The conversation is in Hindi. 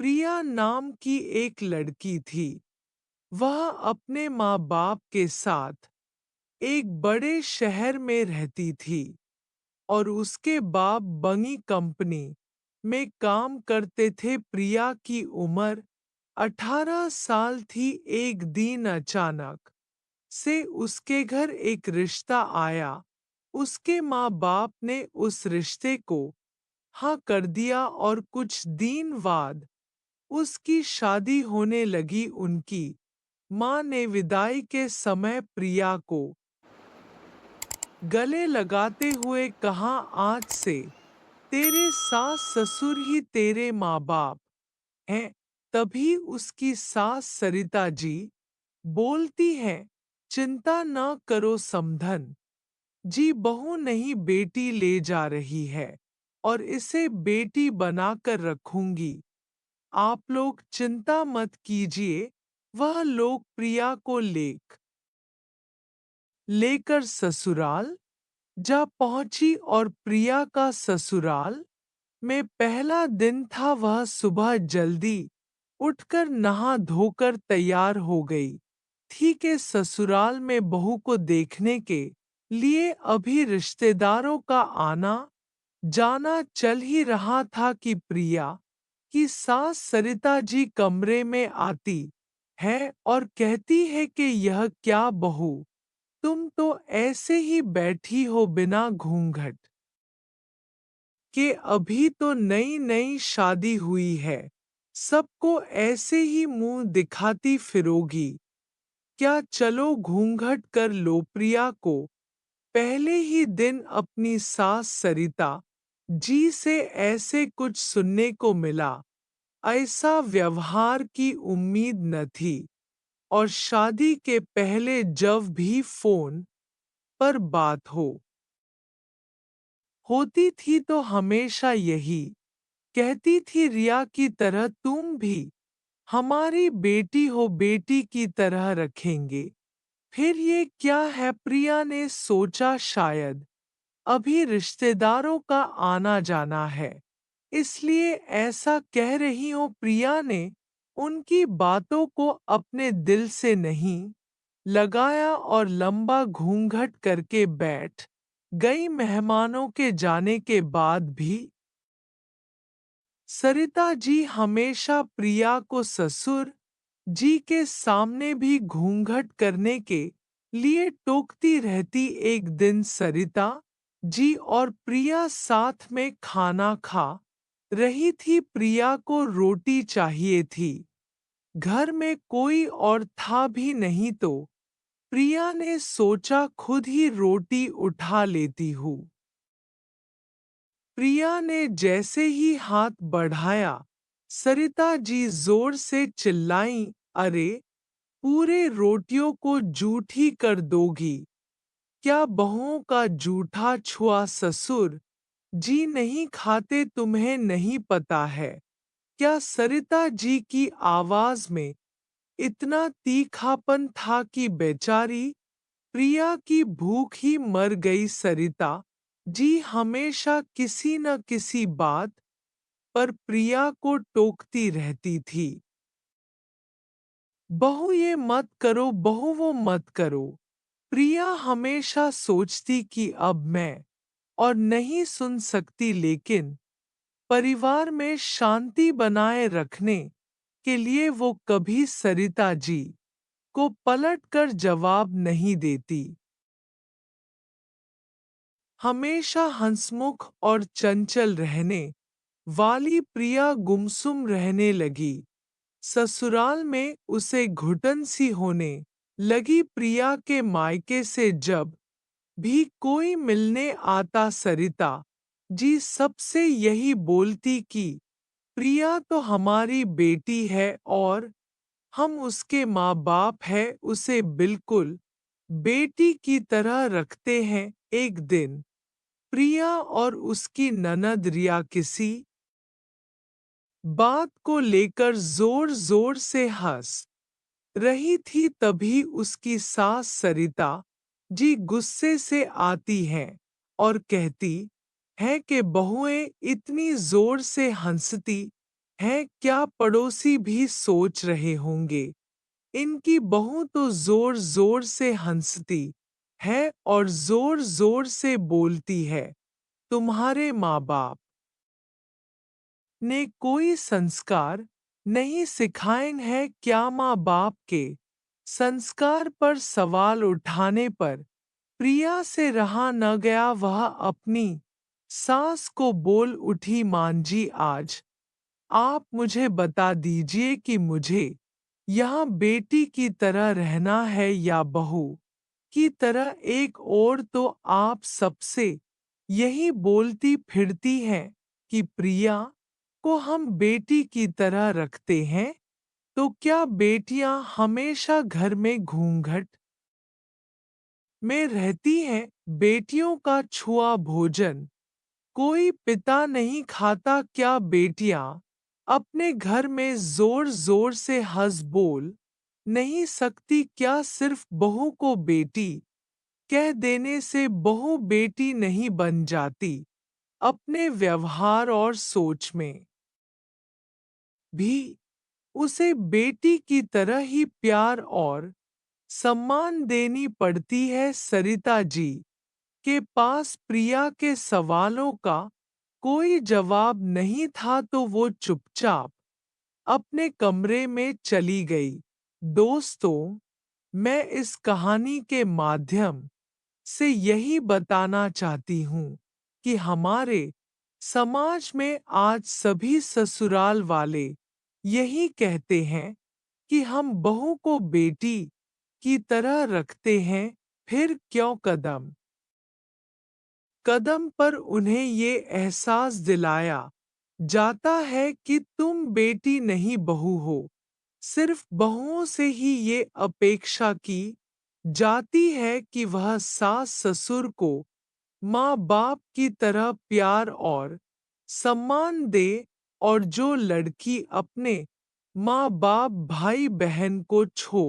प्रिया नाम की एक लड़की थी। वह अपने माँ बाप के साथ एक बड़े शहर में रहती थी और उसके बाप बड़ी कंपनी में काम करते थे। प्रिया की उम्र 18 साल थी। एक दिन अचानक से उसके घर एक रिश्ता आया। उसके माँ बाप ने उस रिश्ते को हाँ कर दिया और कुछ दिन बाद उसकी शादी होने लगी। उनकी माँ ने विदाई के समय प्रिया को गले लगाते हुए कहा, आज से तेरे सास ससुर ही तेरे माँ बाप हैं। तभी उसकी सास सरिता जी बोलती हैं, चिंता न करो समधन जी, बहू नहीं बेटी ले जा रही है और इसे बेटी बनाकर रखूंगी। आप लोग चिंता मत कीजिए। वह लोग प्रिया को लेकर ससुराल जा पहुंची और प्रिया का ससुराल में पहला दिन था। वह सुबह जल्दी उठकर नहा धोकर तैयार हो गई थी कि ससुराल में बहू को देखने के लिए अभी रिश्तेदारों का आना जाना चल ही रहा था कि प्रिया की सास सरिता जी कमरे में आती है और कहती है कि यह क्या बहू, तुम तो ऐसे ही बैठी हो बिना घूंघट के, अभी तो नई नई शादी हुई है, सबको ऐसे ही मुंह दिखाती फिरोगी क्या? चलो घूंघट कर लो। प्रिया को पहले ही दिन अपनी सास सरिता जी से ऐसे कुछ सुनने को मिला। ऐसा व्यवहार की उम्मीद न थी और शादी के पहले जब भी फोन पर बात होती थी तो हमेशा यही कहती थी, रिया की तरह तुम भी हमारी बेटी हो, बेटी की तरह रखेंगे। फिर ये क्या है? प्रिया ने सोचा, शायद अभी रिश्तेदारों का आना जाना है, इसलिए ऐसा कह रही हूं। प्रिया ने उनकी बातों को अपने दिल से नहीं लगाया और लंबा घूंघट करके बैठ गई। मेहमानों के जाने के बाद भी सरिता जी हमेशा प्रिया को ससुर जी के सामने भी घूंघट करने के लिए टोकती रहती। एक दिन सरिता जी और प्रिया साथ में खाना खा रही थी। प्रिया को रोटी चाहिए थी। घर में कोई और था भी नहीं तो प्रिया ने सोचा खुद ही रोटी उठा लेती हूँ। प्रिया ने जैसे ही हाथ बढ़ाया, सरिता जी जोर से चिल्लाईं, अरे पूरे रोटियों को जूठी कर दोगी क्या? बहुओं का जूठा छुआ ससुर जी नहीं खाते, तुम्हें नहीं पता है क्या? सरिता जी की आवाज में इतना तीखापन था कि बेचारी प्रिया की भूख ही मर गई। सरिता जी हमेशा किसी न किसी बात पर प्रिया को टोकती रहती थी। बहू ये मत करो, बहू वो मत करो। प्रिया हमेशा सोचती कि अब मैं और नहीं सुन सकती, लेकिन परिवार में शांति बनाए रखने के लिए वो कभी सरिता जी को पलटकर जवाब नहीं देती। हमेशा हंसमुख और चंचल रहने वाली प्रिया गुमसुम रहने लगी। ससुराल में उसे घुटन सी होने लगी। प्रिया के मायके से जब भी कोई मिलने आता, सरिता जी सबसे यही बोलती कि प्रिया तो हमारी बेटी है और हम उसके माँ बाप हैं, उसे बिल्कुल बेटी की तरह रखते हैं। एक दिन प्रिया और उसकी ननद रिया किसी बात को लेकर जोर जोर से हंस रही थी। तभी उसकी सास सरिता जी गुस्से से आती हैं और कहती है कि बहुएं इतनी जोर से हंसती है क्या पड़ोसी भी सोच रहे होंगे। इनकी बहू तो जोर जोर से हंसती है और जोर जोर से बोलती है। तुम्हारे माँ बाप ने कोई संस्कार नहीं सिखाए हैं क्या। माँ बाप के संस्कार पर सवाल उठाने पर प्रिया से रहा न गया। वह अपनी सास को बोल उठी, मां जी आज आप मुझे बता दीजिए कि मुझे यहाँ बेटी की तरह रहना है या बहू की तरह। एक और तो आप सबसे यही बोलती फिरती हैं कि प्रिया को हम बेटी की तरह रखते हैं, तो क्या बेटियां हमेशा घर में घूंघट में रहती हैं। बेटियों का छुआ भोजन कोई पिता नहीं खाता क्या। बेटियां अपने घर में जोर जोर से हंस बोल नहीं सकती क्या। सिर्फ बहू को बेटी कह देने से बहू बेटी नहीं बन जाती। अपने व्यवहार और सोच में भी उसे बेटी की तरह ही प्यार और सम्मान देनी पड़ती है। सरिता जी के पास प्रिया के सवालों का कोई जवाब नहीं था तो वो चुपचाप अपने कमरे में चली गई। दोस्तों, मैं इस कहानी के माध्यम से यही बताना चाहती हूँ कि हमारे समाज में आज सभी ससुराल वाले यही कहते हैं कि हम बहू को बेटी की तरह रखते हैं। फिर क्यों कदम कदम पर उन्हें ये एहसास दिलाया जाता है कि तुम बेटी नहीं बहू हो। सिर्फ बहुओं से ही ये अपेक्षा की जाती है कि वह सास ससुर को माँ बाप की तरह प्यार और सम्मान दे, और जो लड़की अपने माँ बाप भाई बहन को छो